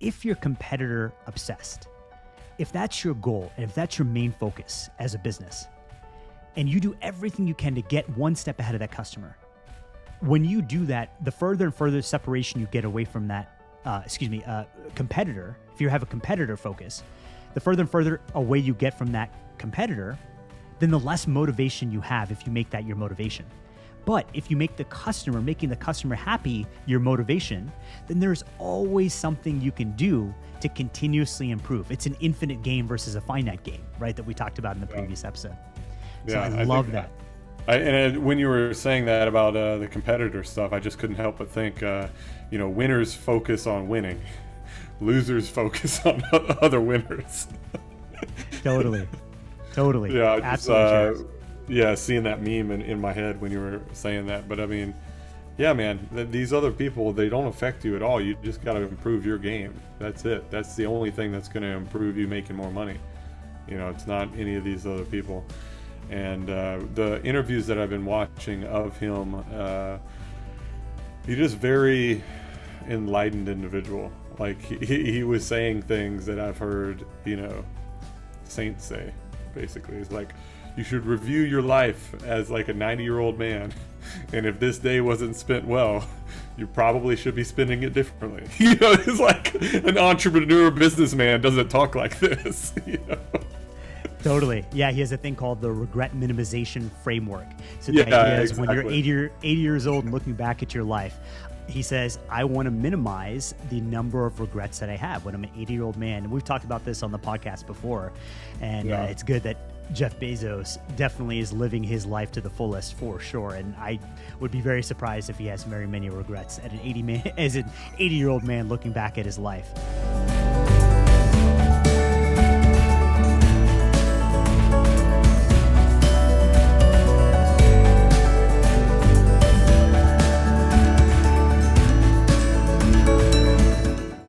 if you're competitor obsessed, if that's your goal and if that's your main focus as a business, and you do everything you can to get one step ahead of that customer, when you do that, the further and further separation you get away from that, competitor, if you have a competitor focus, the further and further away you get from that competitor, then the less motivation you have if you make that your motivation. But if you make making the customer happy your motivation, then there's always something you can do to continuously improve. It's an infinite game versus a finite game, right? That we talked about in the previous episode. So Yeah, I love that. When you were saying that about the competitor stuff, I just couldn't help but think, winners focus on winning, losers focus on other winners. Totally. Yeah, Absolutely. seeing that meme in my head when you were saying that. But I mean, yeah, man, these other people, they don't affect you at all. You just got to improve your game. That's it. That's the only thing that's going to improve you making more money. It's not any of these other people. And the interviews that I've been watching of him, he's just very enlightened individual. Like he was saying things that I've heard, saints say. Basically, it's like, you should review your life as like a 90-year-old man, and if this day wasn't spent well, you probably should be spending it differently. It's like an entrepreneur businessman doesn't talk like this. Totally. Yeah, he has a thing called the regret minimization framework. So the idea is when you're 80 years old and looking back at your life, he says, I want to minimize the number of regrets that I have when I'm an 80-year-old man. And we've talked about this on the podcast before. And it's good that Jeff Bezos definitely is living his life to the fullest for sure. And I would be very surprised if he has very many regrets as an 80-year-old man looking back at his life.